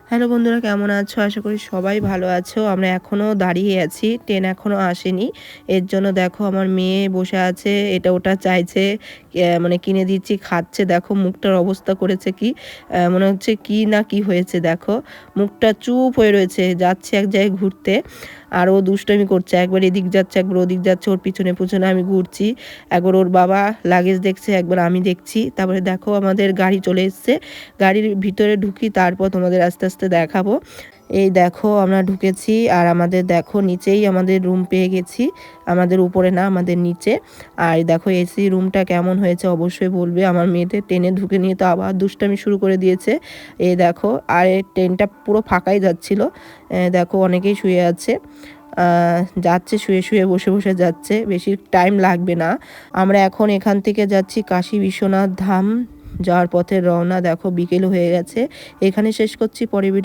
Hello বন্ধুরা, কেমন আছো? আশা করি সবাই ভালো আছো। আমরা এখনও দাঁড়িয়ে আছি, ট্রেন এখনও আসেনি। এর জন্য দেখো আমার মেয়ে বসে আছে, এটা ওটা চাইছে, মানে কিনে দিচ্ছি, খাচ্ছে। দেখো মুখটার অবস্থা করেছে কি, মনে হচ্ছে কি না কি হয়েছে। দেখো মুখটা চুপ হয়ে রয়েছে, যাচ্ছে এক জায়গায় ঘুরতে আর ও দুষ্টমি করছে, একবার এদিক যাচ্ছে একবার ওদিক যাচ্ছে, ওর পিছনে পিছনে আমি ঘুরছি। একবার ওর বাবা লাগেজ দেখছে, একবার আমি দেখছি। তারপরে দেখো আমাদের গাড়ি চলে এসছে, গাড়ির ভিতরে ঢুকি, তারপর তোমাদের আস্তে আস্তে দেখাবো। এই দেখো আমরা ঢুকেছি আর আমাদের দেখো নিচেই আমাদের রুম পেয়ে গেছি, আমাদের উপরে না আমাদের নিচে। আর দেখো এসি রুমটা কেমন হয়েছে অবশ্যই বলবে। আমার মেয়েদের ট্রেনে ঢুকে নিয়ে তো আবার দুষ্টামি শুরু করে দিয়েছে। এই দেখো আর এই ট্রেনটা পুরো ফাঁকাই যাচ্ছিল, দেখো অনেকেই শুয়ে আছে, যাচ্ছে শুয়ে শুয়ে বসে বসে যাচ্ছে, বেশি টাইম লাগবে না। আমরা এখন এখান থেকে যাচ্ছি কাশী বিশ্বনাথ ধাম, যাওয়ার পথে রওনা। দেখো বিকেল হয়ে গেছে। এখানে শেষ করছি, পরে ভিডিও